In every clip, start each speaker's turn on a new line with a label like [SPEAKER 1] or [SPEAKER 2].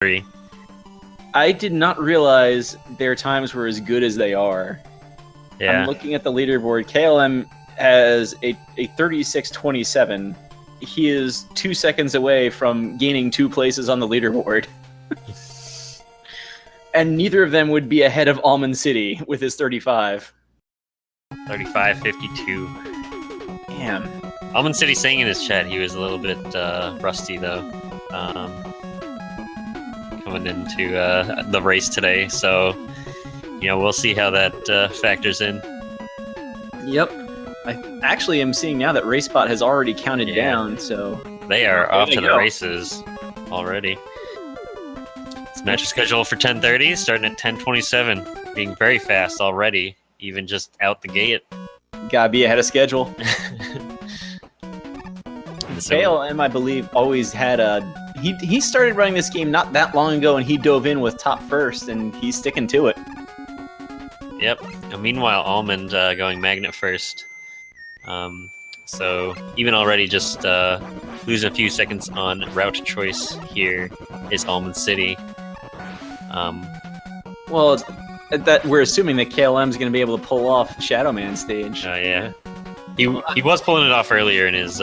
[SPEAKER 1] 3.
[SPEAKER 2] I did not realize their times were as good as they are.
[SPEAKER 1] Yeah.
[SPEAKER 2] I'm looking at the leaderboard. KLM has a 36.27. He is 2 seconds away from gaining 2 places on the leaderboard. And neither of them would be ahead of Almond City with his 35.
[SPEAKER 1] 35.52.
[SPEAKER 2] Damn.
[SPEAKER 1] Almond City saying in his chat he was a little bit rusty, though. Coming into the race today, so we'll see how that factors in.
[SPEAKER 2] Yep. I actually am seeing now that RaceBot has already counted down, so
[SPEAKER 1] they are off to the races already. This match is scheduled for 10:30, starting at 10:27, being very fast already, even just out the gate.
[SPEAKER 2] Gotta be ahead of schedule. KLM, I believe, always had a... He started running this game not that long ago, and he dove in with top first, and he's sticking to it.
[SPEAKER 1] Yep. And meanwhile, Almond going Magnet first. So even already just losing a few seconds on route choice here is Almond City.
[SPEAKER 2] Well, that we're assuming that KLM is going to be able to pull off Shadow Man stage.
[SPEAKER 1] Yeah. He was pulling it off earlier in his...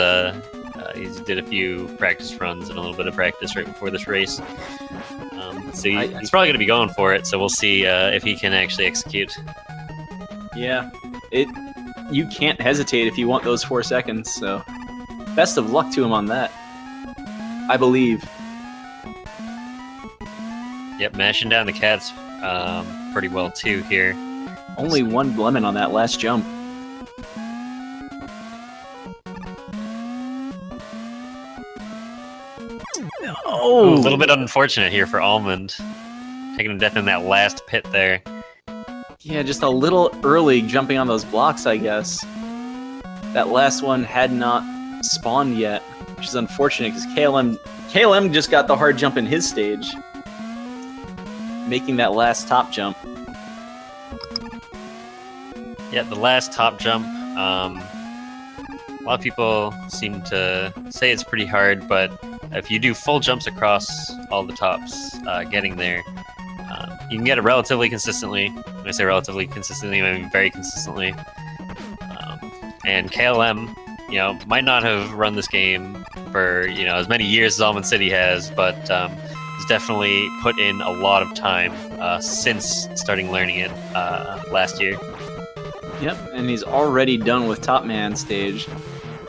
[SPEAKER 1] he did a few practice runs and a little bit of practice right before this race. So he's probably going to be going for it, so we'll see if he can actually execute.
[SPEAKER 2] Yeah. You can't hesitate if you want those 4 seconds, so best of luck to him on that. I believe.
[SPEAKER 1] Yep, mashing down the cats pretty well too here.
[SPEAKER 2] Only one lemon on that last jump.
[SPEAKER 1] Oh, a little bit unfortunate here for Almond. Taking a death in that last pit there.
[SPEAKER 2] Yeah, just a little early jumping on those blocks, I guess. That last one had not spawned yet, which is unfortunate because KLM just got the hard jump in his stage, making that last top jump.
[SPEAKER 1] Yeah, the last top jump. A lot of people seem to say it's pretty hard, but if you do full jumps across all the tops, getting there, you can get it relatively consistently. When I say relatively consistently, I mean very consistently. And KLM, might not have run this game for as many years as Almond City has, but has definitely put in a lot of time since starting learning it last year.
[SPEAKER 2] Yep, and he's already done with Top Man stage.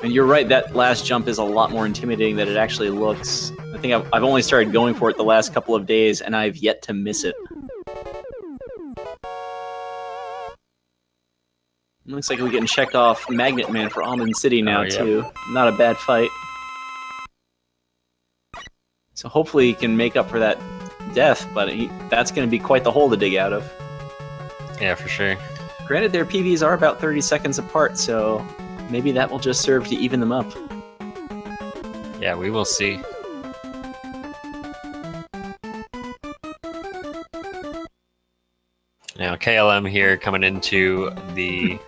[SPEAKER 2] And you're right, that last jump is a lot more intimidating than it actually looks. I think I've only started going for it the last couple of days, and I've yet to miss it. Looks like we're getting checked off Magnet Man for Almond City now, too. Not a bad fight. So hopefully he can make up for that death, but that's going to be quite the hole to dig out of.
[SPEAKER 1] Yeah, for sure.
[SPEAKER 2] Granted, their PVs are about 30 seconds apart, so maybe that will just serve to even them up.
[SPEAKER 1] Yeah, we will see. Now, KLM here coming into the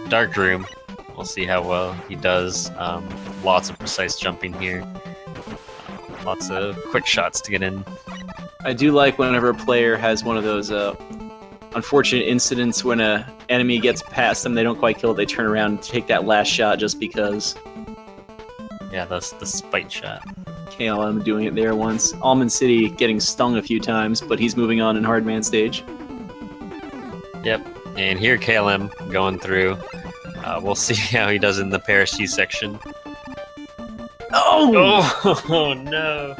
[SPEAKER 1] dark room. We'll see how well he does. Lots of precise jumping here. Lots of quick shots to get in.
[SPEAKER 2] I do like whenever a player has one of those unfortunate incidents when an enemy gets past them, they don't quite kill it, they turn around and take that last shot just because.
[SPEAKER 1] Yeah, that's the spite shot.
[SPEAKER 2] KLM doing it there once. Almond City getting stung a few times, but he's moving on in Hardman stage. Yep,
[SPEAKER 1] and here KLM going through. We'll see how he does in the parachute section. Oh no!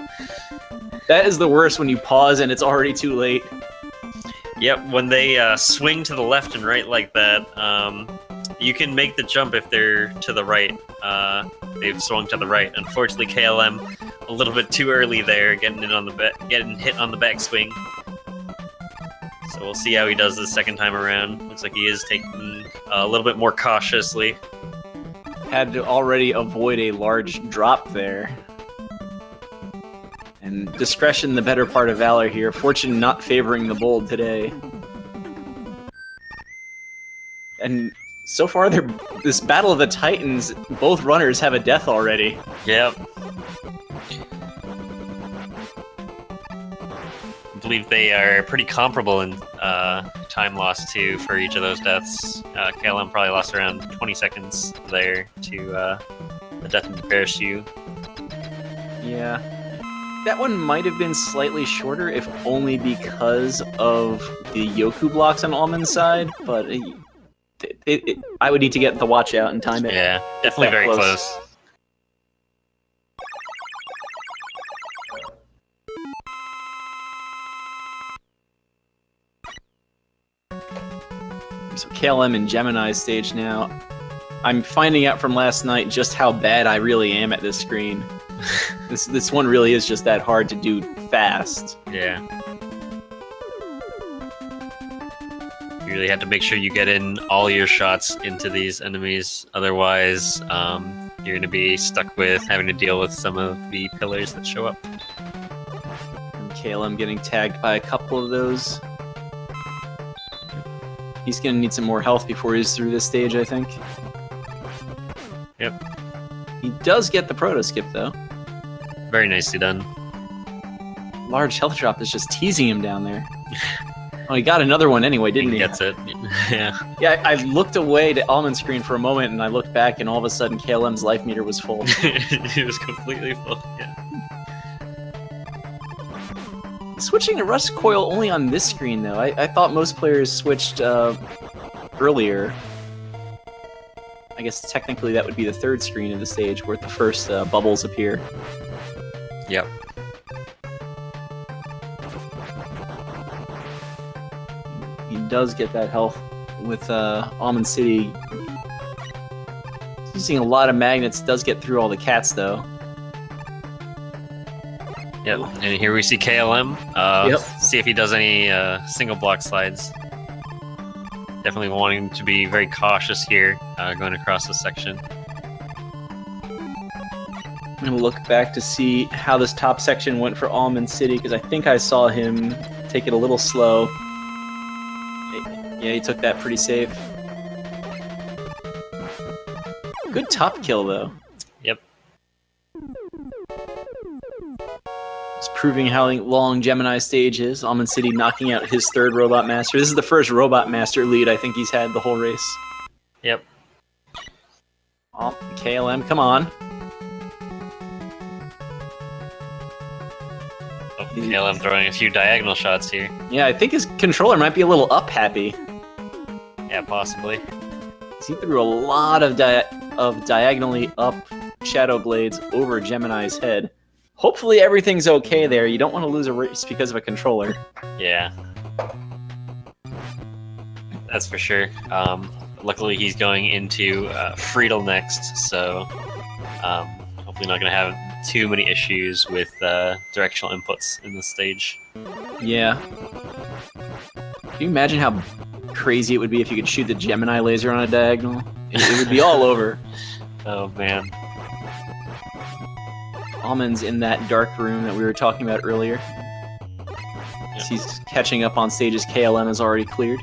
[SPEAKER 2] That is the worst when you pause and it's already too late.
[SPEAKER 1] Yep, when they swing to the left and right like that, you can make the jump if they're to the right. They've swung to the right. Unfortunately, KLM a little bit too early there, getting hit on the backswing. So we'll see how he does the second time around. Looks like he is taking a little bit more cautiously.
[SPEAKER 2] Had to already avoid a large drop there. And discretion, the better part of valor here. Fortune not favoring the bold today. And so far, this Battle of the Titans, both runners have a death already.
[SPEAKER 1] Yep. believe they are pretty comparable in time lost too for each of those deaths. KLM probably lost around 20 seconds there to the death of the parachute.
[SPEAKER 2] Yeah. That one might have been slightly shorter, if only because of the Yoku blocks on Almond's side, but I would need to get the watch out and time it.
[SPEAKER 1] Yeah, definitely very close.
[SPEAKER 2] So KLM and Gemini's stage now. I'm finding out from last night just how bad I really am at this screen. This one really is just that hard to do fast.
[SPEAKER 1] Yeah. You really have to make sure you get in all your shots into these enemies, otherwise you're going to be stuck with having to deal with some of the pillars that show up.
[SPEAKER 2] And KLM getting tagged by a couple of those. He's going to need some more health before he's through this stage, I think.
[SPEAKER 1] Yep.
[SPEAKER 2] He does get the proto skip, though.
[SPEAKER 1] Very nicely done.
[SPEAKER 2] Large health drop is just teasing him down there. Oh, he got another one anyway, didn't he?
[SPEAKER 1] Gets it. Yeah.
[SPEAKER 2] Yeah, I looked away to Almond's screen for a moment, and I looked back, and all of a sudden KLM's life meter was full.
[SPEAKER 1] It was completely full, yeah.
[SPEAKER 2] Switching to Rust Coil only on this screen, though. I thought most players switched earlier. I guess technically that would be the third screen of the stage, where the first bubbles appear.
[SPEAKER 1] Yep.
[SPEAKER 2] He does get that health with Almond City. Using a lot of magnets, does get through all the cats, though.
[SPEAKER 1] Yep, and here we see KLM.
[SPEAKER 2] Yep.
[SPEAKER 1] See if he does any single block slides. Definitely wanting to be very cautious here, going across this section.
[SPEAKER 2] I'm gonna look back to see how this top section went for Almond City, because I think I saw him take it a little slow. Yeah, he took that pretty safe. Good top kill, though.
[SPEAKER 1] Yep.
[SPEAKER 2] It's proving how long Gemini's stage is. Almond City knocking out his third Robot Master. This is the first Robot Master lead I think he's had the whole race.
[SPEAKER 1] Yep.
[SPEAKER 2] Oh, KLM, come on.
[SPEAKER 1] Oh, KLM throwing a few diagonal shots here.
[SPEAKER 2] Yeah, I think his controller might be a little up happy.
[SPEAKER 1] Yeah, possibly.
[SPEAKER 2] He threw a lot of diagonally up Shadow Blades over Gemini's head. Hopefully everything's okay there. You don't want to lose a race because of a controller.
[SPEAKER 1] Yeah. That's for sure. Luckily he's going into Friedel next, so hopefully not going to have too many issues with directional inputs in this stage.
[SPEAKER 2] Yeah. Can you imagine how crazy it would be if you could shoot the Gemini laser on a diagonal? It would be all over.
[SPEAKER 1] Oh, man.
[SPEAKER 2] Almond's in that dark room that we were talking about earlier.
[SPEAKER 1] Yep.
[SPEAKER 2] He's catching up on stages KLM has already cleared.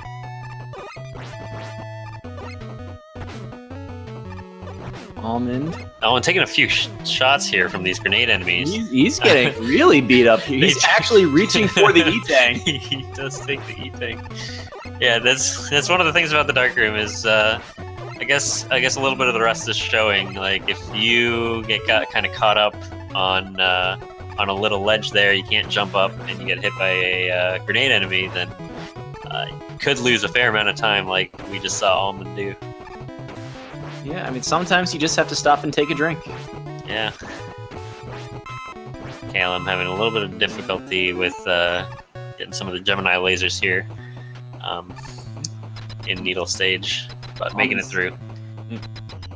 [SPEAKER 2] Almond.
[SPEAKER 1] Oh, and taking a few shots here from these grenade enemies.
[SPEAKER 2] He's getting really beat up here. He's actually reaching for the E-Tang.
[SPEAKER 1] He does take the E-Tang. Yeah, that's one of the things about the dark room is I guess a little bit of the rest is showing. Like if you got kind of caught up on a little ledge there, you can't jump up, and you get hit by a grenade enemy, then you could lose a fair amount of time, like we just saw Almond do.
[SPEAKER 2] Yeah, I mean, sometimes you just have to stop and take a drink.
[SPEAKER 1] Yeah. KLM having a little bit of difficulty with getting some of the Gemini lasers here in Needle stage, but making it through.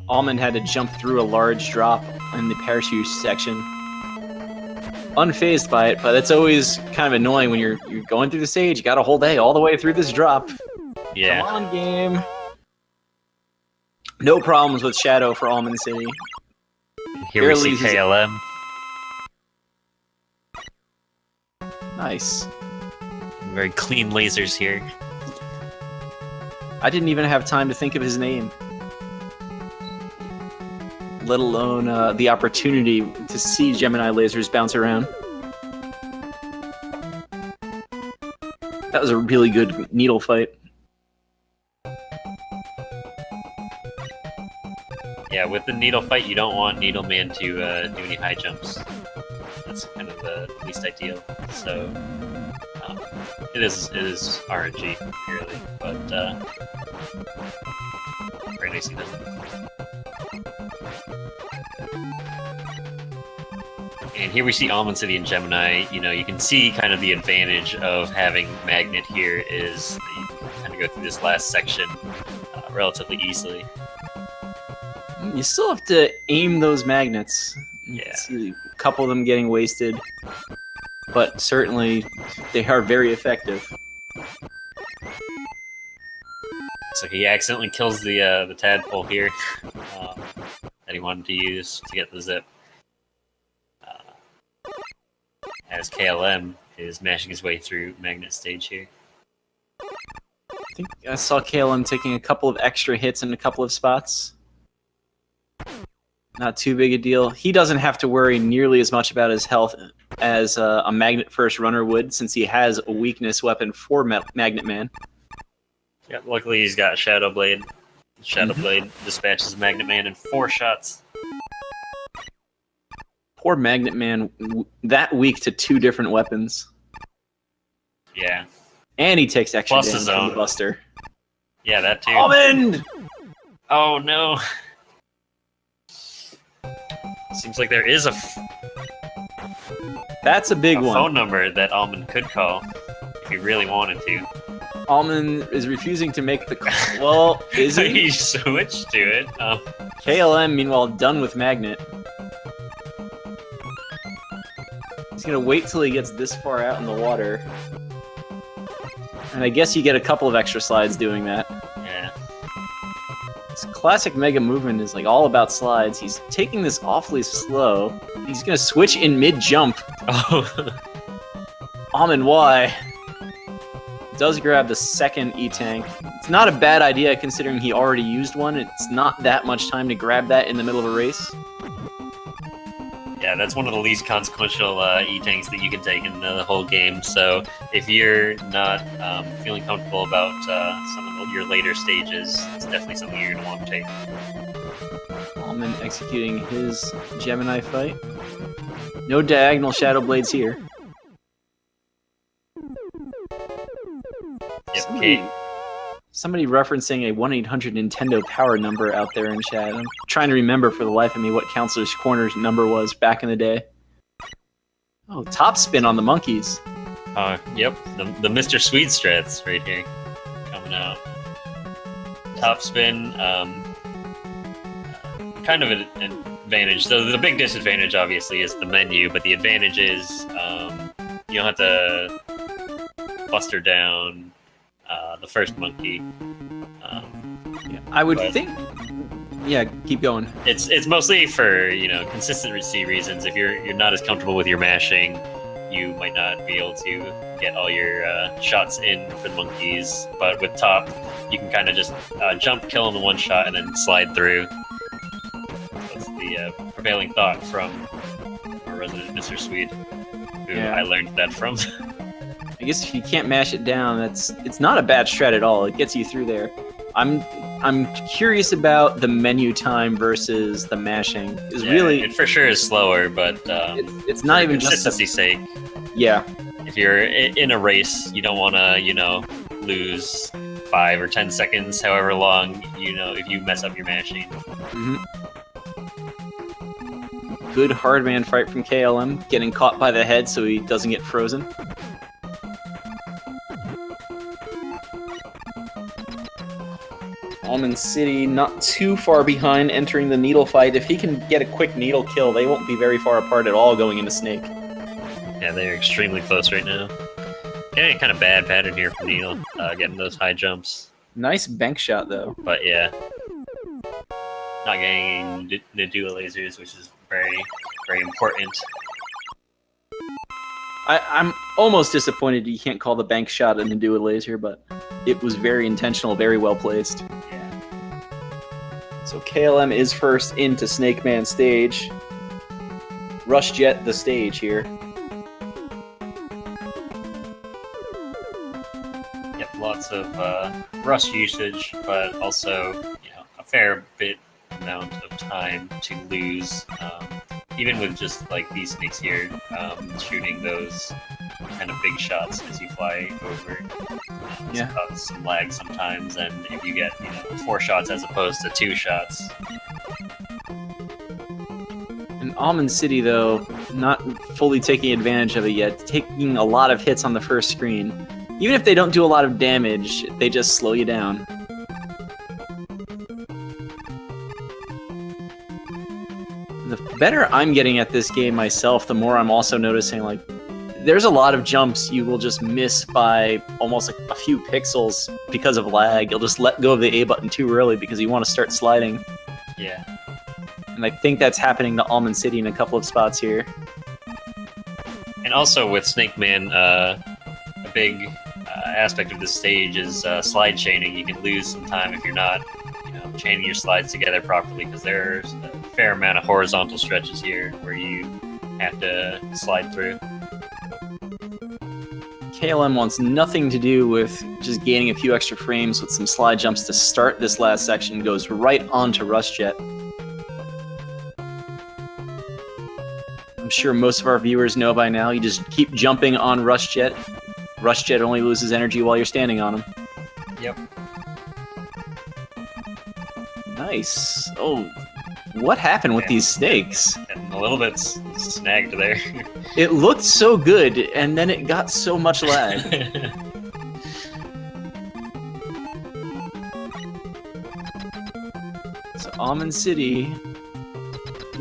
[SPEAKER 2] Almond had to jump through a large drop in the parachute section. Unfazed by it, but it's always kind of annoying when you're going through the stage. You got a whole day all the way through this drop.
[SPEAKER 1] Yeah.
[SPEAKER 2] Come on, game. No problems with Shadow for Almond City.
[SPEAKER 1] Here we see KLM.
[SPEAKER 2] Nice.
[SPEAKER 1] Very clean lasers here.
[SPEAKER 2] I didn't even have time to think of his name. Let alone the opportunity to see Gemini lasers bounce around. That was a really good needle fight.
[SPEAKER 1] Yeah, with the needle fight, you don't want Needleman to do any high jumps. That's kind of the least ideal. So it is RNG purely, but very nice of them. And here we see Almond City and Gemini. You know, you can see kind of the advantage of having Magnet here is that you can kind of go through this last section relatively easily.
[SPEAKER 2] You still have to aim those magnets. You
[SPEAKER 1] Yeah.
[SPEAKER 2] can see a couple of them getting wasted, but certainly they are very effective.
[SPEAKER 1] So he accidentally kills the tadpole here that he wanted to use to get the zip. As KLM is mashing his way through Magnet stage here.
[SPEAKER 2] I think I saw KLM taking a couple of extra hits in a couple of spots. Not too big a deal. He doesn't have to worry nearly as much about his health as a Magnet First runner would, since he has a weakness weapon for Magnet Man.
[SPEAKER 1] Yep, luckily he's got Shadow Blade. Shadow Blade dispatches Magnet Man in 4 shots.
[SPEAKER 2] Poor Magnet Man, that weak to 2 different weapons.
[SPEAKER 1] Yeah.
[SPEAKER 2] And he takes extra
[SPEAKER 1] Plus
[SPEAKER 2] damage
[SPEAKER 1] his
[SPEAKER 2] from
[SPEAKER 1] own.
[SPEAKER 2] the Buster.
[SPEAKER 1] Yeah, that too.
[SPEAKER 2] Almond!
[SPEAKER 1] Oh no. Seems like there is a
[SPEAKER 2] That's a big one.
[SPEAKER 1] phone number that Almond could call if he really wanted to.
[SPEAKER 2] Almond is refusing to make the call. Well, is
[SPEAKER 1] So
[SPEAKER 2] he?
[SPEAKER 1] he switched to it.
[SPEAKER 2] KLM, meanwhile, done with Magnet. He's gonna wait till he gets this far out in the water. And I guess you get a couple of extra slides doing that.
[SPEAKER 1] Yeah.
[SPEAKER 2] This classic Mega movement is like all about slides. He's taking this awfully slow. He's gonna switch in mid-jump.
[SPEAKER 1] Oh.
[SPEAKER 2] Almond, why? Does grab the second E-Tank. It's not a bad idea considering he already used one. It's not that much time to grab that in the middle of a race.
[SPEAKER 1] Yeah, that's one of the least consequential E-Tanks that you can take in the whole game. So if you're not feeling comfortable about some of your later stages, it's definitely something you're going to want to take.
[SPEAKER 2] Almond executing his Gemini fight. No diagonal Shadow Blades here.
[SPEAKER 1] Yep,
[SPEAKER 2] Somebody referencing a 1-800 Nintendo Power number out there in chat. I'm trying to remember for the life of me what Counselor's Corner's number was back in the day. Oh, top spin on the monkeys.
[SPEAKER 1] Yep, the Mr. Sweet strats right here coming out. Top spin, kind of an advantage. So the big disadvantage, obviously, is the menu, but the advantage is you don't have to buster down the first monkey.
[SPEAKER 2] Yeah, I would
[SPEAKER 1] but-
[SPEAKER 2] think. Yeah, keep going.
[SPEAKER 1] It's mostly for consistency reasons. If you're not as comfortable with your mashing, you might not be able to get all your shots in for the monkeys. But with top, you can kind of just jump, kill them in one shot, and then slide through. That's the prevailing thought from our resident Mr. Swede, who
[SPEAKER 2] Yeah.
[SPEAKER 1] I learned that from.
[SPEAKER 2] I guess if you can't mash it down, it's not a bad strat at all. It gets you through there. I'm curious about the menu time versus the mashing. Is
[SPEAKER 1] Yeah,
[SPEAKER 2] really
[SPEAKER 1] it for sure is slower, but
[SPEAKER 2] it's not
[SPEAKER 1] for
[SPEAKER 2] even just
[SPEAKER 1] consistency's sake.
[SPEAKER 2] yeah.
[SPEAKER 1] If you're in a race, you don't want to, lose 5 or 10 seconds, however long, if you mess up your mashing.
[SPEAKER 2] Mhm. Good hard man fight from KLM, getting caught by the head so he doesn't get frozen. Almond City not too far behind entering the needle fight. If he can get a quick needle kill, they won't be very far apart at all going into Snake.
[SPEAKER 1] Yeah, they're extremely close right now. Getting a kind of bad pattern here from Needle, getting those high jumps.
[SPEAKER 2] Nice bank shot though.
[SPEAKER 1] But yeah, not getting the dual lasers, which is very, very important.
[SPEAKER 2] I'm almost disappointed you can't call the bank shot an Endua laser, but it was very intentional, very well placed.
[SPEAKER 1] Yeah.
[SPEAKER 2] So KLM is first into Snake Man stage. Rush Jet the stage here.
[SPEAKER 1] lots of rust usage, but also a fair bit amount of time to lose. Even with just like these snakes here, shooting those kind of big shots as you fly over.
[SPEAKER 2] Yeah.
[SPEAKER 1] Cause some lag sometimes, and if you get 4 shots as opposed to 2 shots.
[SPEAKER 2] In Almond City, though, not fully taking advantage of it yet, taking a lot of hits on the first screen. Even if they don't do a lot of damage, they just slow you down. The better I'm getting at this game myself, the more I'm also noticing, like, there's a lot of jumps you will just miss by almost like a few pixels because of lag. You'll just let go of the A button too early because you want to start sliding.
[SPEAKER 1] Yeah.
[SPEAKER 2] And I think that's happening to Almond City in a couple of spots here.
[SPEAKER 1] And also with Snake Man, a big aspect of this stage is slide chaining. You can lose some time if you're not chaining your slides together properly, because there's a fair amount of horizontal stretches here where you have to slide through.
[SPEAKER 2] KLM wants nothing to do with just gaining a few extra frames with some slide jumps to start this last section. Goes right onto Rush Jet. I'm sure most of our viewers know by now, you just keep jumping on Rush Jet. Rush Jet only loses energy while you're standing on him.
[SPEAKER 1] Yep.
[SPEAKER 2] Nice. Oh, what happened with these snakes?
[SPEAKER 1] And a little bit snagged there.
[SPEAKER 2] It looked so good, and then it got so much lag. So Almond City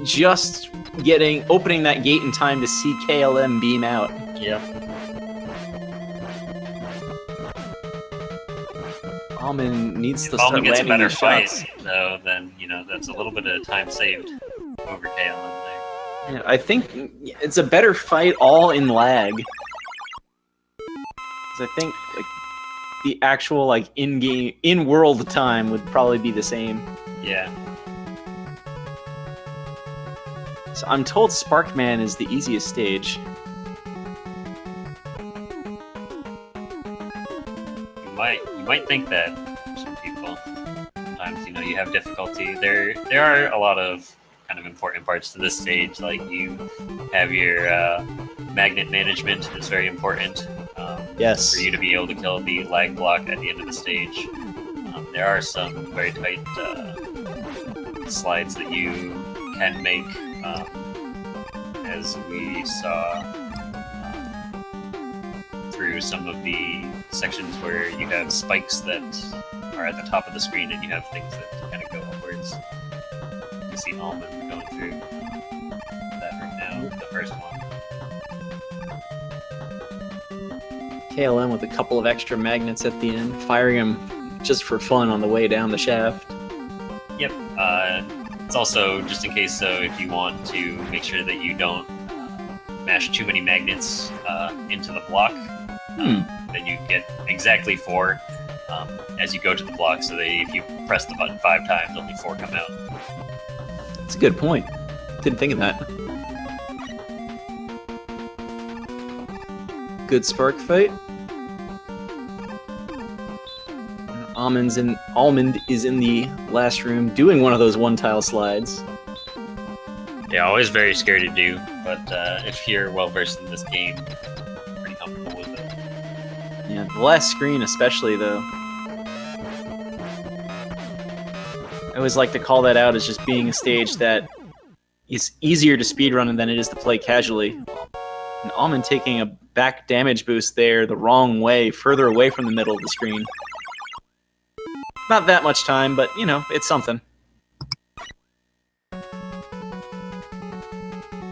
[SPEAKER 2] just opening that gate in time to see KLM beam out.
[SPEAKER 1] Yep.
[SPEAKER 2] Almond needs to
[SPEAKER 1] If
[SPEAKER 2] start
[SPEAKER 1] Almond gets a
[SPEAKER 2] landing
[SPEAKER 1] better
[SPEAKER 2] these
[SPEAKER 1] fight,
[SPEAKER 2] shots.
[SPEAKER 1] though, then that's a little bit of time saved over KLM there.
[SPEAKER 2] Yeah, I think it's a better fight all in lag. 'Cause I think like the actual like in-game, in-world time would probably be the same.
[SPEAKER 1] Yeah.
[SPEAKER 2] So I'm told Sparkman is the easiest stage.
[SPEAKER 1] You might think that, some people. Sometimes you have difficulty. There are a lot of kind of important parts to this stage. Like you have your magnet management is very important.
[SPEAKER 2] Yes.
[SPEAKER 1] For you to be able to kill the lag block at the end of the stage. There are some very tight slides that you can make, as we saw through some of the sections where you have spikes that are at the top of the screen and you have things that kind of go upwards. You see Almond going through that right now, the first one.
[SPEAKER 2] KLM with a couple of extra magnets at the end, firing them just for fun on the way down the shaft.
[SPEAKER 1] Yep. It's also just in case, so if you want to make sure that you don't mash too many magnets into the block, then you get exactly 4 as you go to the block, so that if you press the button 5 times, only 4 come out.
[SPEAKER 2] That's a good point. Didn't think of that. Good spark fight. Almond is in the last room doing one of those one-tile slides.
[SPEAKER 1] Yeah, always very scary to do, but if you're well versed in this game, you're pretty comfortable with it.
[SPEAKER 2] Yeah, the last screen especially, though. I always like to call that out as just being a stage that is easier to speedrun than it is to play casually. And Almond taking a back damage boost there the wrong way, further away from the middle of the screen. Not that much time, but, it's something.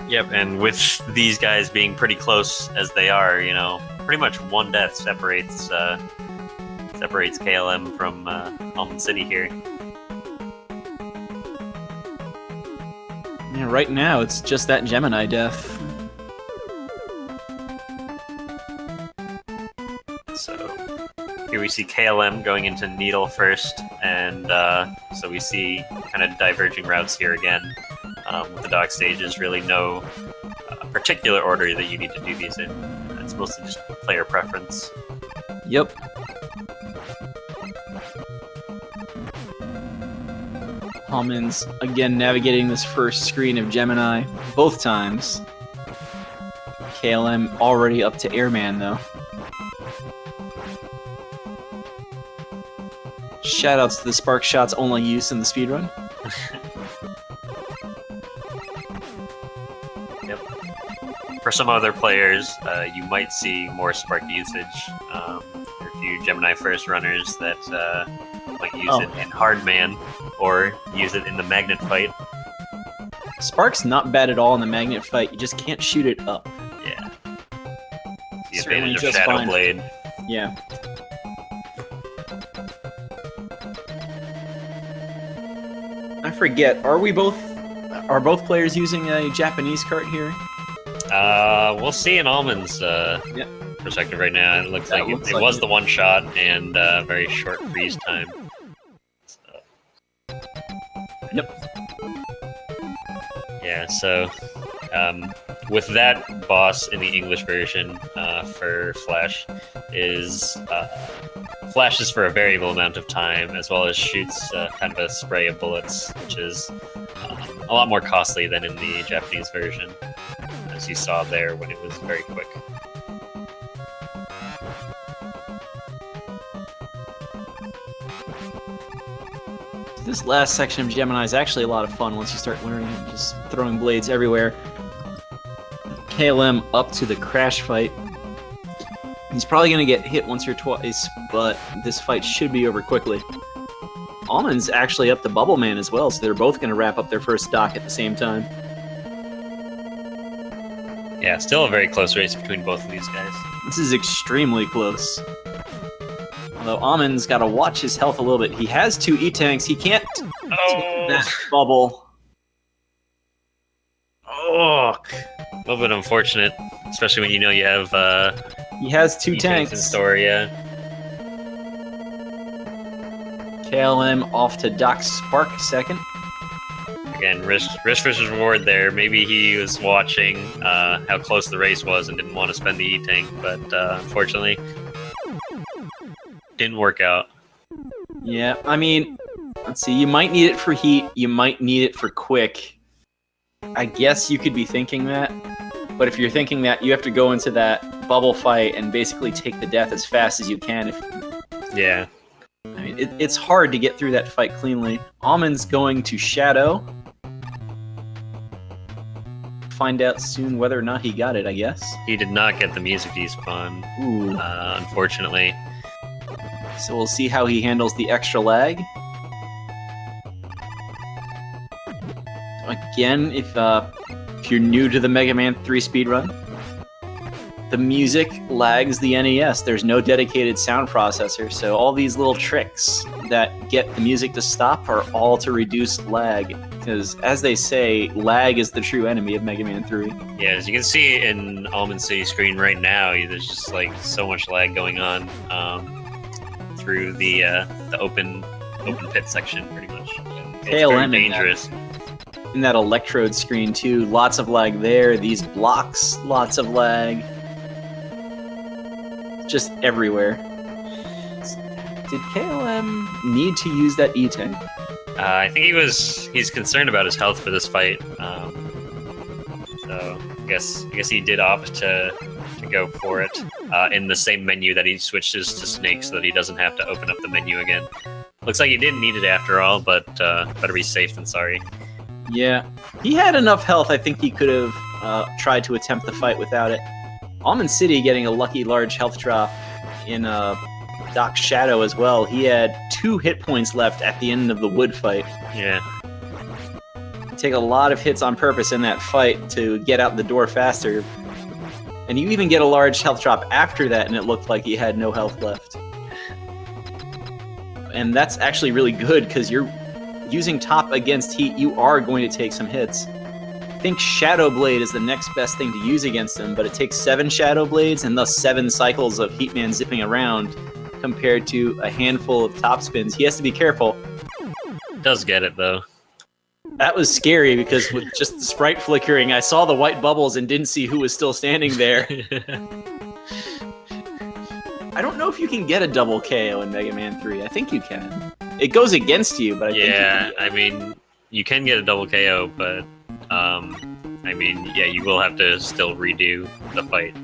[SPEAKER 1] Yep, and with these guys being pretty close as they are, pretty much one death separates KLM from Almond City here.
[SPEAKER 2] Yeah, right now it's just that Gemini death.
[SPEAKER 1] So here we see KLM going into Needle first, and so we see kind of diverging routes here again. With the dock stages, really no particular order that you need to do these in. It's mostly just player preference.
[SPEAKER 2] Yep. Almonds, again, navigating this first screen of Gemini, both times. KLM already up to Airman, though. Shoutouts to the Spark Shot's only use in the speedrun.
[SPEAKER 1] Yep. For some other players, you might see more Spark usage. There are a few Gemini first runners that might use it in Hardman or use it in the Magnet fight.
[SPEAKER 2] Spark's not bad at all in the Magnet fight. You just can't shoot it up.
[SPEAKER 1] Yeah. The
[SPEAKER 2] Certainly
[SPEAKER 1] advantage of
[SPEAKER 2] just
[SPEAKER 1] Shadow
[SPEAKER 2] fine.
[SPEAKER 1] Blade.
[SPEAKER 2] Yeah. I forget. Are both players using a Japanese cart here?
[SPEAKER 1] We'll see in Almond's perspective right now. It looks like it was the one shot and very short freeze time. So.
[SPEAKER 2] Yep.
[SPEAKER 1] Yeah, so with that boss in the English version for Flash flashes for a variable amount of time, as well as shoots kind of a spray of bullets, which is a lot more costly than in the Japanese version, as you saw there when it was very quick.
[SPEAKER 2] This last section of Gemini is actually a lot of fun once you start learning, just throwing blades everywhere. KLM up to the crash fight. He's probably going to get hit once or twice, but this fight should be over quickly. Almond's actually up to Bubble Man as well, so they're both going to wrap up their first stock at the same time.
[SPEAKER 1] Yeah, still a very close race between both of these guys.
[SPEAKER 2] This is extremely close. Although Almond's got to watch his health a little bit. He has 2 E-Tanks. He can't take that bubble. Oh,
[SPEAKER 1] A little bit unfortunate, especially when you know you have
[SPEAKER 2] he has 2
[SPEAKER 1] E-Tanks in
[SPEAKER 2] tanks.
[SPEAKER 1] store, yeah.
[SPEAKER 2] KLM off to Doc Spark second.
[SPEAKER 1] Again, risk versus reward there. Maybe he was watching how close the race was and didn't want to spend the E-Tank, but unfortunately, didn't work out.
[SPEAKER 2] Yeah, I mean, let's see. You might need it for heat. You might need it for quick. I guess you could be thinking that. But if you're thinking that, you have to go into that bubble fight and basically take the death as fast as you can.
[SPEAKER 1] Yeah.
[SPEAKER 2] I mean, it's hard to get through that fight cleanly. Almond's going to Shadow. Find out soon whether or not he got it, I guess.
[SPEAKER 1] He did not get the music despawn,
[SPEAKER 2] Ooh.
[SPEAKER 1] unfortunately.
[SPEAKER 2] So we'll see how he handles the extra lag. Again, if you're new to the Mega Man 3 speedrun, the music lags the NES. There's no dedicated sound processor, so all these little tricks that get the music to stop are all to reduce lag. Because, as they say, lag is the true enemy of Mega Man 3.
[SPEAKER 1] Yeah, as you can see in Almond City screen right now, there's just like so much lag going on through the open pit section, pretty much. It's very
[SPEAKER 2] KLM
[SPEAKER 1] dangerous.
[SPEAKER 2] In that electrode screen too, lots of lag there. These blocks, lots of lag. Just everywhere. Did KLM need to use that E-Tank?
[SPEAKER 1] I think he's concerned about his health for this fight. So I guess he did opt to go for it in the same menu that he switches to Snake, so that he doesn't have to open up the menu again. Looks like he didn't need it after all, but better be safe than sorry.
[SPEAKER 2] Yeah, he had enough health. I think he could have tried to attempt the fight without it. Almond City getting a lucky large health drop in Doc's Shadow as well. He had 2 hit points left at the end of the wood fight.
[SPEAKER 1] Yeah.
[SPEAKER 2] Take a lot of hits on purpose in that fight to get out the door faster. And you even get a large health drop after that, and it looked like he had no health left. And that's actually really good, because you're using top against heat, you are going to take some hits. I think Shadow Blade is the next best thing to use against him, but it takes 7 Shadow Blades and thus 7 cycles of Heatman zipping around compared to a handful of top spins. He has to be careful.
[SPEAKER 1] Does get it, though.
[SPEAKER 2] That was scary, because with just the sprite flickering, I saw the white bubbles and didn't see who was still standing there. I don't know if you can get a double KO in Mega Man 3. I think you can. It goes against you, but I think you can.
[SPEAKER 1] I mean, you can get a double KO, but I mean, yeah, you will have to still redo the fight.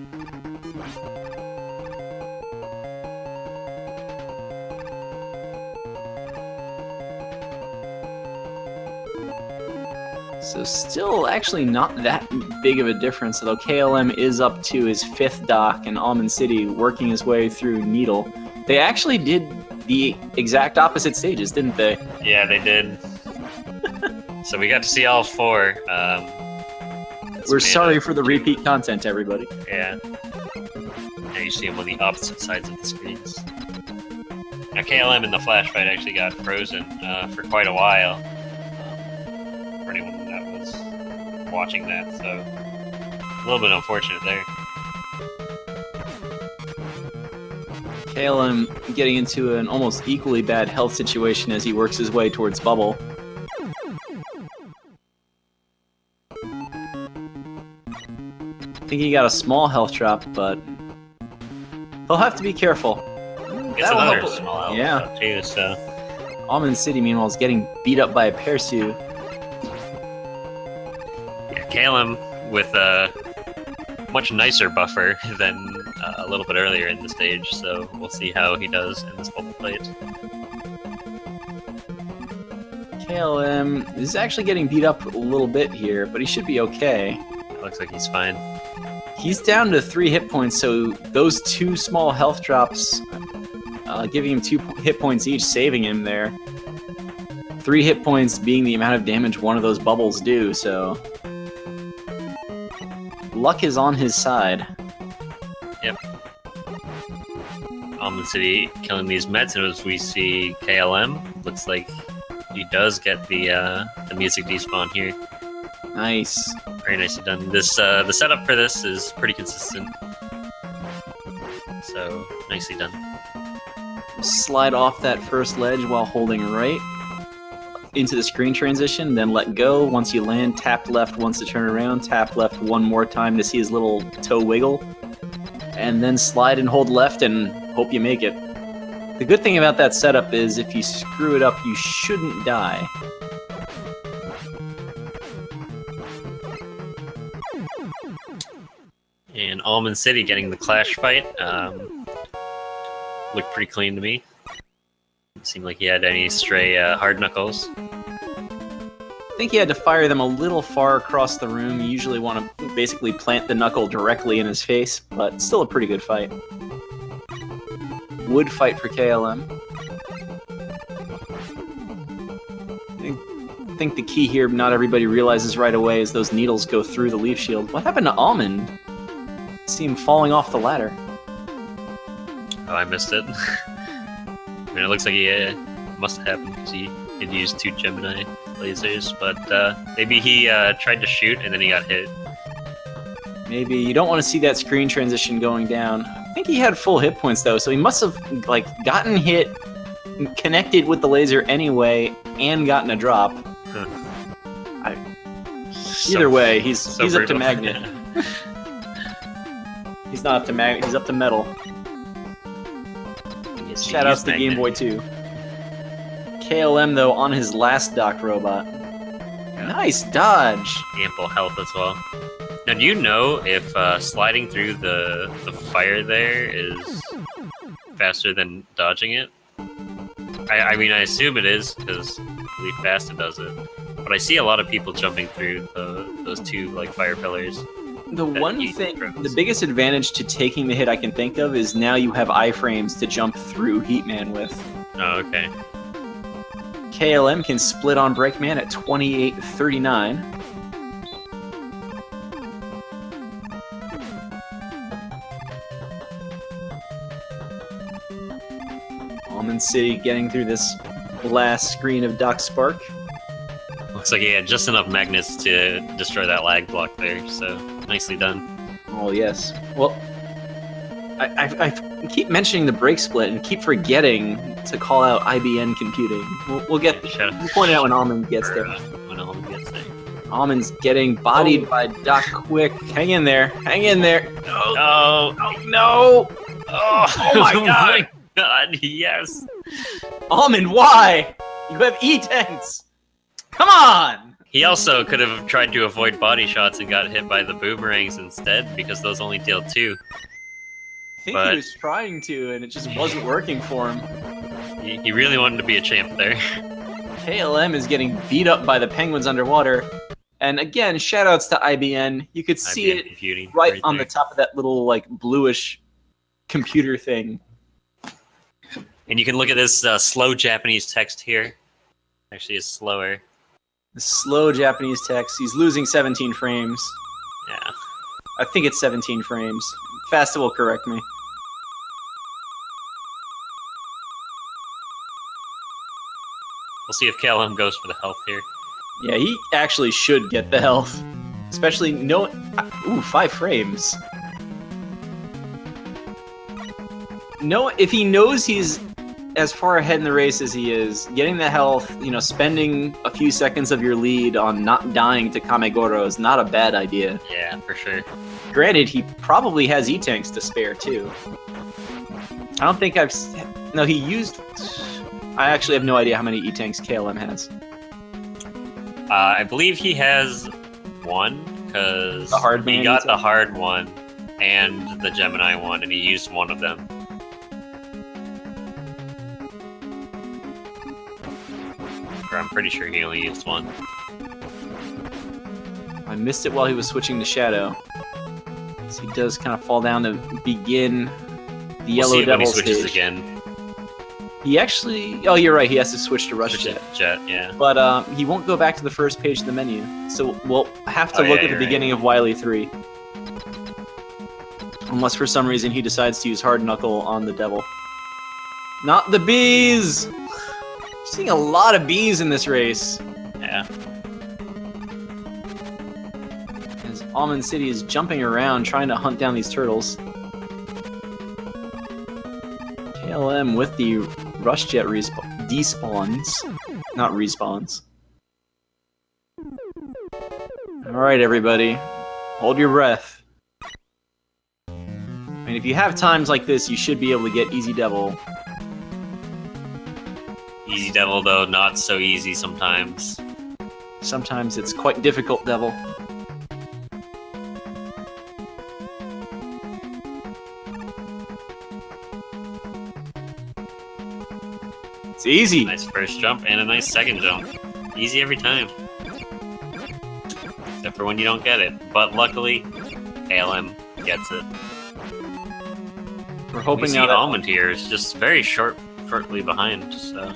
[SPEAKER 2] So still actually not that big of a difference, although KLM is up to his 5th dock and Almond City working his way through Needle. They actually did the exact opposite stages, didn't they?
[SPEAKER 1] Yeah, they did. So we got to see all 4.
[SPEAKER 2] We're sorry for the repeat content, everybody.
[SPEAKER 1] Yeah. Now you see them on the opposite sides of the screens. Now KLM in the flash fight actually got frozen for quite a while. For anyone that was watching that, so a little bit unfortunate there.
[SPEAKER 2] KLM getting into an almost equally bad health situation as he works his way towards Bubble. I think he got a small health drop, but he'll have to be careful.
[SPEAKER 1] Gets another small health drop too, so.
[SPEAKER 2] Almond City, meanwhile, is getting beat up by a Persu.
[SPEAKER 1] KLM with a much nicer buffer than a little bit earlier in the stage, so we'll see how he does in this bubble fight.
[SPEAKER 2] KLM is actually getting beat up a little bit here, but he should be okay.
[SPEAKER 1] Looks like he's fine.
[SPEAKER 2] He's down to 3 hit points, so those 2 small health drops, giving him 2 hit points each, saving him there. 3 hit points being the amount of damage one of those bubbles do, so luck is on his side.
[SPEAKER 1] Yep. Almond City killing these Mets, and as we see KLM, looks like he does get the music despawn here.
[SPEAKER 2] Nice.
[SPEAKER 1] Very nicely done. This the setup for this is pretty consistent. So nicely done.
[SPEAKER 2] Slide off that first ledge while holding right into the screen transition, then let go. Once you land, tap left once to turn around, tap left one more time to see his little toe wiggle, and then slide and hold left and hope you make it. The good thing about that setup is if you screw it up, you shouldn't die.
[SPEAKER 1] And Almond City getting the clash fight. Looked pretty clean to me. Didn't seem like he had any stray hard knuckles.
[SPEAKER 2] I think he had to fire them a little far across the room. You usually want to basically plant the knuckle directly in his face, but still a pretty good fight. Wood fight for KLM. I think the key here, not everybody realizes right away, is those needles go through the leaf shield. What happened to Almond? I see him falling off the ladder.
[SPEAKER 1] Oh, I missed it. I mean, it looks like he must have happened because he had used 2 Gemini lasers, but maybe he tried to shoot and then he got hit.
[SPEAKER 2] Maybe. You don't want to see that screen transition going down. I think he had full hit points though, so he must have gotten hit, connected with the laser anyway, and gotten a drop.
[SPEAKER 1] Huh.
[SPEAKER 2] Either way, he's
[SPEAKER 1] so
[SPEAKER 2] up to
[SPEAKER 1] brutal.
[SPEAKER 2] Magnet. He's not up to Magnet, he's up to Metal. Shoutouts to Game Boy 2. KLM, though, on his last docked robot.
[SPEAKER 1] Yeah.
[SPEAKER 2] Nice dodge!
[SPEAKER 1] Ample health as well. Now, do you know if sliding through the fire there is faster than dodging it? I mean, I assume it is, because Leaf Fasta does it. But I see a lot of people jumping through those 2 fire pillars.
[SPEAKER 2] The one thing, the biggest advantage to taking the hit I can think of is now you have iframes to jump through Heatman with.
[SPEAKER 1] Oh, okay.
[SPEAKER 2] KLM can split on Breakman at 28:39. Almond City getting through this last screen of Doc Spark.
[SPEAKER 1] Looks like he had just enough magnets to destroy that lag block there, so nicely done.
[SPEAKER 2] Oh, yes. Well, I keep mentioning the break split and keep forgetting to call out IBN Computing. We'll point it out when Almond gets there.
[SPEAKER 1] When Almond gets there.
[SPEAKER 2] Almond's getting bodied by Doc Quick. Hang in there. Hang in there.
[SPEAKER 1] No.
[SPEAKER 2] Oh, no.
[SPEAKER 1] Oh
[SPEAKER 2] my God.
[SPEAKER 1] God, yes.
[SPEAKER 2] Almond, why? You have E-Tanks. Come on!
[SPEAKER 1] He also could have tried to avoid body shots and got hit by the boomerangs instead, because those only deal 2.
[SPEAKER 2] I think
[SPEAKER 1] But-
[SPEAKER 2] he was trying to, and it just wasn't working for him.
[SPEAKER 1] He really wanted to be a champ there.
[SPEAKER 2] KLM is getting beat up by the penguins underwater. And again, shoutouts to IBN. You could see
[SPEAKER 1] IBM
[SPEAKER 2] it
[SPEAKER 1] computing
[SPEAKER 2] right on
[SPEAKER 1] there.
[SPEAKER 2] the top of that little, like, bluish computer thing.
[SPEAKER 1] And you can look at this slow Japanese text here. Actually, it's slower.
[SPEAKER 2] The slow Japanese text. He's losing 17 frames.
[SPEAKER 1] Yeah.
[SPEAKER 2] I think it's 17 frames. Fasta will correct me.
[SPEAKER 1] We'll see if KLM goes for the health here.
[SPEAKER 2] Yeah, he actually should get the health. Especially no... Ooh, 5 frames. No, if he knows he's as far ahead in the race as he is, getting the health, you know, spending a few seconds of your lead on not dying to Kamegoro is not a bad idea.
[SPEAKER 1] Yeah, for sure.
[SPEAKER 2] Granted, he probably has E-tanks to spare, too. I don't think I've... No, he used... I actually have no idea how many E-tanks KLM has.
[SPEAKER 1] I believe he has 1, because
[SPEAKER 2] The hard
[SPEAKER 1] he
[SPEAKER 2] man
[SPEAKER 1] got the
[SPEAKER 2] E-tank?
[SPEAKER 1] hard one and the Gemini one, and he used one of them. Or I'm pretty sure he only used 1.
[SPEAKER 2] I missed it while he was switching to Shadow. So he does kind of fall down to begin the
[SPEAKER 1] We'll
[SPEAKER 2] Yellow
[SPEAKER 1] see it when he
[SPEAKER 2] Devil
[SPEAKER 1] switches
[SPEAKER 2] stage.
[SPEAKER 1] again.
[SPEAKER 2] He actually... Oh, you're right. He has to switch to Rush
[SPEAKER 1] Switch
[SPEAKER 2] Jet.
[SPEAKER 1] to Jet, yeah.
[SPEAKER 2] But he won't go back to the first page of the menu. So we'll have to
[SPEAKER 1] Oh,
[SPEAKER 2] look
[SPEAKER 1] yeah,
[SPEAKER 2] at the
[SPEAKER 1] you're
[SPEAKER 2] beginning of Wily 3. Unless for some reason he decides to use Hard Knuckle on the Devil. Not the bees! Seeing a lot of bees in this race.
[SPEAKER 1] Yeah.
[SPEAKER 2] As Almond City is jumping around trying to hunt down these turtles. KLM with the Rush Jet despawns. Not respawns. Alright, everybody. Hold your breath. I mean, if you have times like this, you should be able to get Easy Devil.
[SPEAKER 1] Easy Devil, though, not so easy sometimes.
[SPEAKER 2] Sometimes it's quite difficult, Devil. It's easy.
[SPEAKER 1] Nice first jump and a nice second jump. Easy every time. Except for when you don't get it. But luckily, KLM gets it.
[SPEAKER 2] We're
[SPEAKER 1] We
[SPEAKER 2] hoping
[SPEAKER 1] see
[SPEAKER 2] now that
[SPEAKER 1] Almond here is just very shortly behind, so...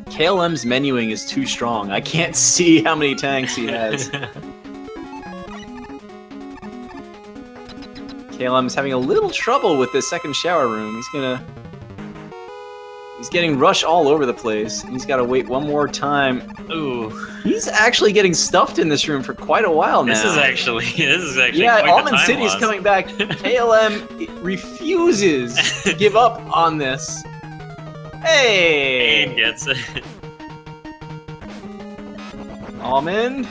[SPEAKER 2] KLM's menuing is too strong. I can't see how many tanks he has. KLM's having a little trouble with this second shower room. He's getting rush all over the place. He's got to wait one more time.
[SPEAKER 1] Ooh,
[SPEAKER 2] He's actually getting stuffed in this room for quite a while now.
[SPEAKER 1] this is actually
[SPEAKER 2] Yeah,
[SPEAKER 1] quite the
[SPEAKER 2] Almond
[SPEAKER 1] time
[SPEAKER 2] City's
[SPEAKER 1] loss.
[SPEAKER 2] coming back. KLM refuses to give up on this.
[SPEAKER 1] And
[SPEAKER 2] Hey!
[SPEAKER 1] gets it.
[SPEAKER 2] Almond?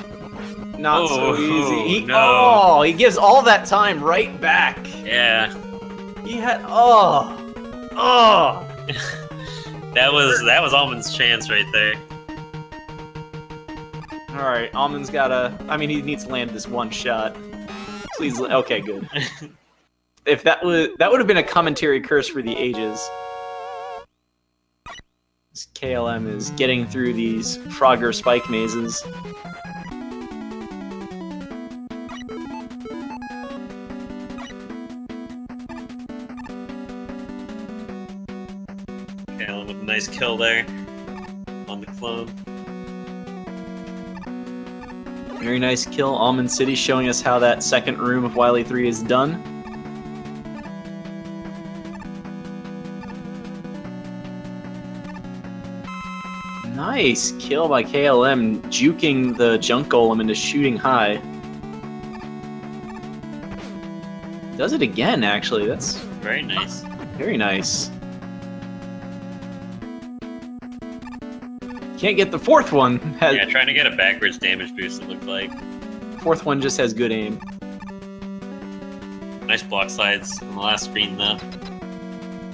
[SPEAKER 2] Not so
[SPEAKER 1] Oh,
[SPEAKER 2] easy.
[SPEAKER 1] no.
[SPEAKER 2] Oh, he gives all that time right back.
[SPEAKER 1] Yeah,
[SPEAKER 2] He had... Oh! Oh!
[SPEAKER 1] that was Almond's chance right there.
[SPEAKER 2] Alright, Almond's gotta... I mean, he needs to land this one shot. Please... Okay, good. If that would have been a commentary curse for the ages. This KLM is getting through these Frogger spike mazes.
[SPEAKER 1] KLM with a nice kill there on the clone.
[SPEAKER 2] Very nice kill. Almond City showing us how that second room of Wily 3 is done. Nice kill by KLM, juking the junk golem into shooting high. Does it again, actually. That's
[SPEAKER 1] Very nice.
[SPEAKER 2] very nice. Can't get the fourth one.
[SPEAKER 1] Yeah, trying to get a backwards damage boost, it looked like.
[SPEAKER 2] Fourth one just has good aim.
[SPEAKER 1] Nice block slides on the last screen, though.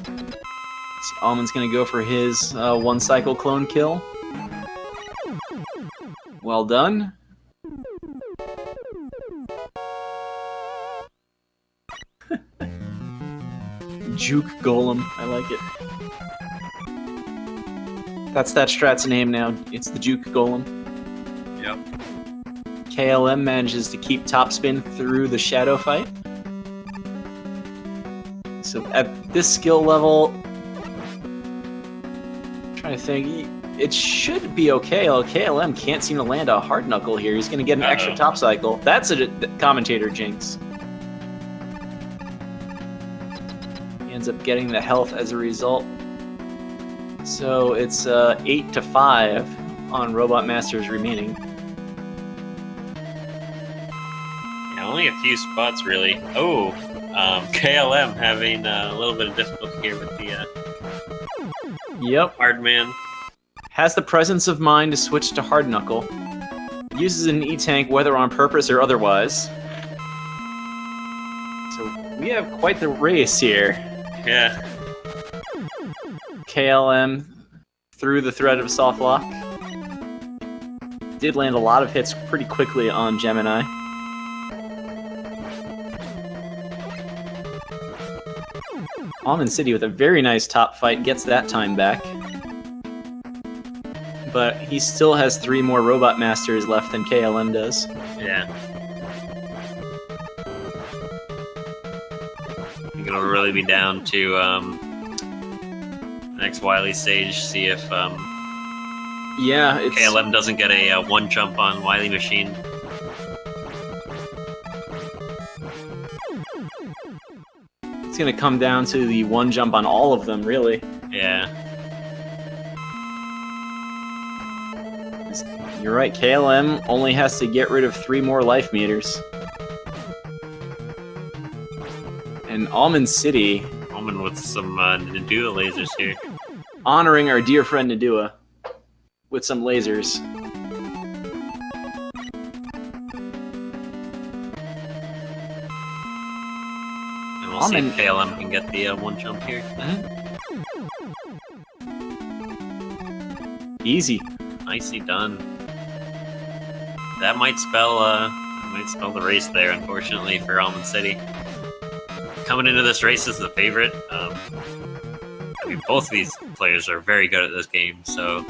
[SPEAKER 2] So Almond's gonna go for his one cycle clone kill. Well done. Juke Golem. I like it. That's that strat's name now. It's the Juke Golem.
[SPEAKER 1] Yep.
[SPEAKER 2] KLM manages to keep topspin through the shadow fight. So at this skill level, I'm trying to think, it should be okay. KLM can't seem to land a hard knuckle here. He's going to get an extra top cycle. That's a commentator jinx. He ends up getting the health as a result. So it's 8-5 on Robot Masters remaining.
[SPEAKER 1] Yeah, only a few spots really. Oh, KLM having a little bit of difficulty here with the
[SPEAKER 2] Yep.
[SPEAKER 1] hard man.
[SPEAKER 2] Has the presence of mind to switch to hard knuckle. Uses an E-tank whether on purpose or otherwise. So we have quite the race here.
[SPEAKER 1] Yeah.
[SPEAKER 2] KLM through the threat of soft lock. Did land a lot of hits pretty quickly on Gemini. Almond City with a very nice top fight gets that time back. But he still has 3 more Robot Masters left than KLM does.
[SPEAKER 1] Yeah. I think it'll really be down to next Wily stage. See if
[SPEAKER 2] Yeah, it's...
[SPEAKER 1] KLM doesn't get a one jump on Wily Machine.
[SPEAKER 2] It's going to come down to the one jump on all of them, really.
[SPEAKER 1] Yeah.
[SPEAKER 2] You're right, KLM only has to get rid of 3 more life meters. And Almond City...
[SPEAKER 1] Almond with some Nadua lasers here.
[SPEAKER 2] Honoring our dear friend Nadua with some lasers.
[SPEAKER 1] And we'll see if KLM can get the one jump here.
[SPEAKER 2] Easy.
[SPEAKER 1] Nicely done. That might spell the race there, unfortunately, for Almond City. Coming into this race as the favorite. I mean, both of these players are very good at this game, so...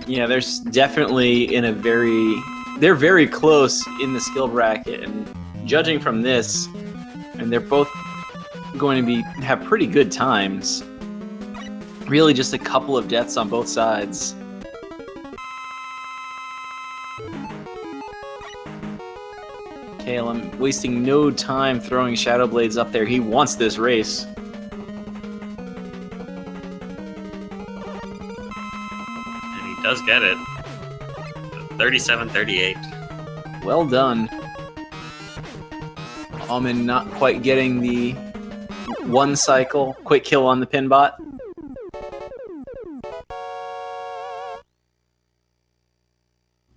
[SPEAKER 2] Yeah, there's definitely in a very... They're very close in the skill bracket, and judging from this, and they're both going to have pretty good times. Really just a couple of deaths on both sides. KLM wasting no time throwing Shadow Blades up there. He wants this race.
[SPEAKER 1] And he does get it. 37-38.
[SPEAKER 2] Well done. Almond not quite getting the one cycle. Quick kill on the Pinbot.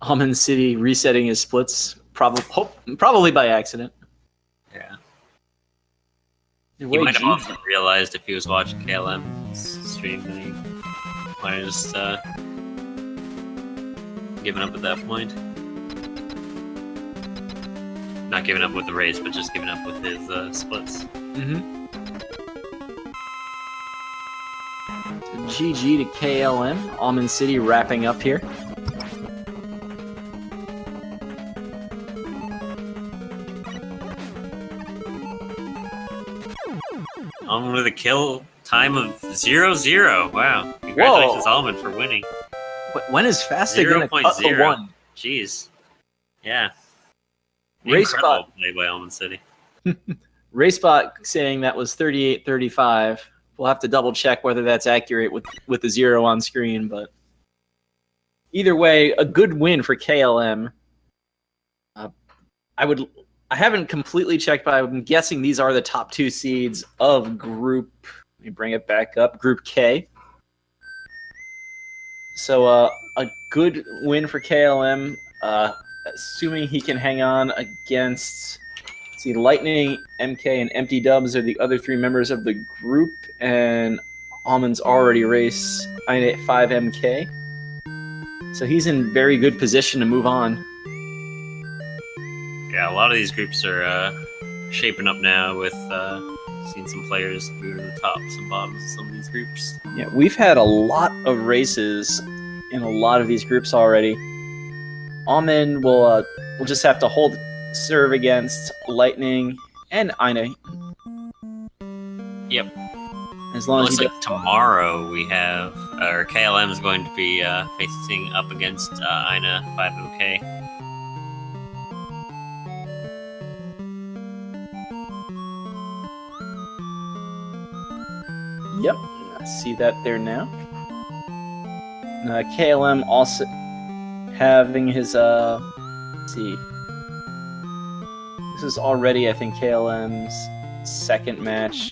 [SPEAKER 2] Almond City resetting his splits. Probably by accident.
[SPEAKER 1] Yeah.
[SPEAKER 2] He
[SPEAKER 1] He might have also realized if he was watching KLM's stream that he might have just given up at that point. Not giving up with the race, but just giving up with his splits.
[SPEAKER 2] So GG to KLM. Almond City wrapping up here.
[SPEAKER 1] Almond with a kill time of 0-0. Wow. Congratulations,
[SPEAKER 2] Whoa.
[SPEAKER 1] Almond, for winning.
[SPEAKER 2] When is Fasta going to cut the 1?
[SPEAKER 1] Jeez. Yeah.
[SPEAKER 2] Racebot.
[SPEAKER 1] Incredible play by Almond City.
[SPEAKER 2] Racebot saying that was 38-35. We'll have to double check whether that's accurate with the 0 on screen, but either way, a good win for KLM. I haven't completely checked, but I'm guessing these are the top 2 seeds of Group. Let me bring it back up. Group K. So a good win for KLM. Assuming he can hang on against, see, Lightning, MK, and Empty Dubs are the other 3 members of the group, and Almond's already raced 985 MK. So he's in very good position to move on.
[SPEAKER 1] Yeah, a lot of these groups are shaping up now with seeing some players moving to the tops and bottoms of some of these groups.
[SPEAKER 2] Yeah, we've had a lot of races in a lot of these groups already. Almond will just have to hold serve against Lightning and Aine.
[SPEAKER 1] Yep.
[SPEAKER 2] As long as
[SPEAKER 1] looks like tomorrow we have, or KLM is going to be facing up against Aina 5OK.
[SPEAKER 2] Yep, I see that there now. KLM also having his let's see. This is already, I think, KLM's second match.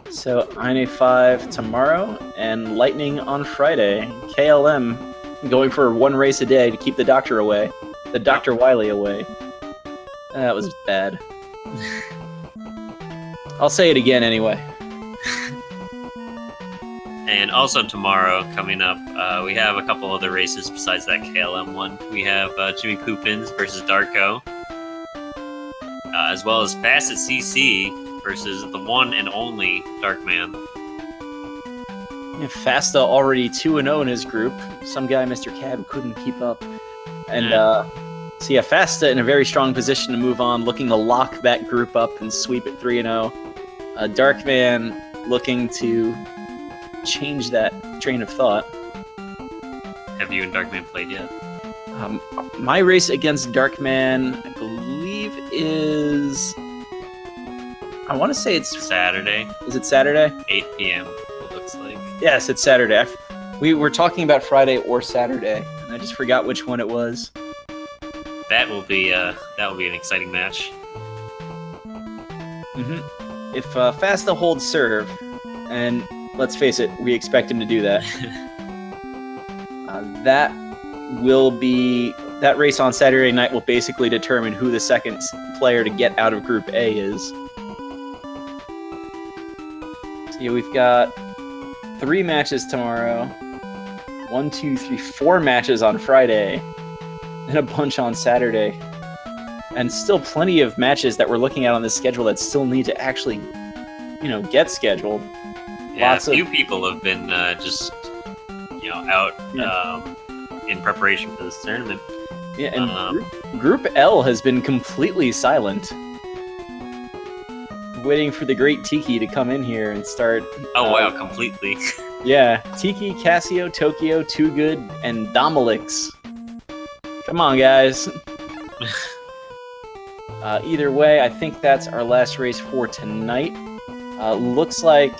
[SPEAKER 2] So Aine 5 tomorrow and Lightning on Friday. KLM going for one race a day to keep the Doctor away. The Dr. Wily away. That was bad. I'll say it again anyway.
[SPEAKER 1] And also tomorrow, coming up, we have a couple other races besides that KLM one. We have Jimmy Poopins versus Darko, as well as Fast at CC versus the one and only Darkman.
[SPEAKER 2] Yeah, Fasta already 2-0 in his group. Some guy, Mr. Cab, couldn't keep up. And so yeah, Fasta in a very strong position to move on, looking to lock that group up and sweep it 3-0. Darkman looking to change that train of thought.
[SPEAKER 1] Have you and Darkman played yet?
[SPEAKER 2] My race against Darkman, I believe, is... I want to say it's...
[SPEAKER 1] Saturday.
[SPEAKER 2] Is it Saturday?
[SPEAKER 1] 8 p.m., it looks like.
[SPEAKER 2] Yes, it's Saturday. We were talking about Friday or Saturday, and I just forgot which one it was.
[SPEAKER 1] That will be an exciting match.
[SPEAKER 2] Mm-hmm. If Fasta holds serve, and let's face it, we expect him to do that. That race on Saturday night will basically determine who the second player to get out of Group A is. So yeah, we've got 3 matches tomorrow. 1, 2, 3, 4 matches on Friday, and a bunch on Saturday. And still plenty of matches that we're looking at on this schedule that still need to actually, get scheduled.
[SPEAKER 1] Yeah, a few people have been just, out in preparation for this tournament.
[SPEAKER 2] Yeah, and Group L has been completely silent. Waiting for the great Tiki to come in here and start...
[SPEAKER 1] Oh, wow, completely.
[SPEAKER 2] Yeah, Tiki, Casio, Tokyo, Too Good, and Domalix. Come on, guys. Either way, I think that's our last race for tonight. Looks like...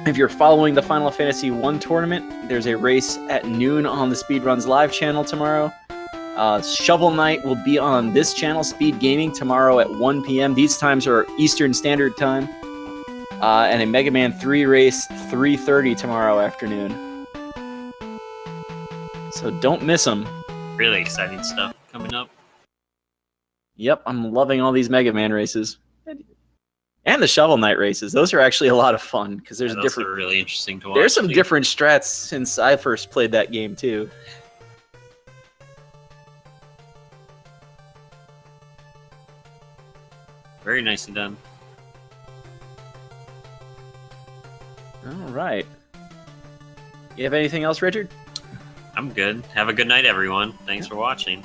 [SPEAKER 2] if you're following the Final Fantasy 1 tournament, there's a race at noon on the Speedruns live channel tomorrow. Shovel Knight will be on this channel, Speed Gaming, tomorrow at 1 p.m. These times are Eastern Standard Time. And a Mega Man 3 race, 3:30 tomorrow afternoon. So don't miss them.
[SPEAKER 1] Really exciting stuff coming up.
[SPEAKER 2] Yep, I'm loving all these Mega Man races. And the Shovel Knight races. Those are actually a lot of fun because there's
[SPEAKER 1] those are really interesting to watch.
[SPEAKER 2] There's some different strats since I first played that game too.
[SPEAKER 1] Very nicely done.
[SPEAKER 2] All right. You have anything else, Richard?
[SPEAKER 1] I'm good. Have a good night, everyone. Thanks for watching.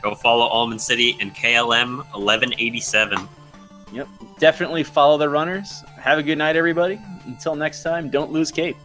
[SPEAKER 1] Go follow Almond City and KLM1187.
[SPEAKER 2] Yep. Definitely follow the runners. Have a good night, everybody. Until next time, don't lose Cape.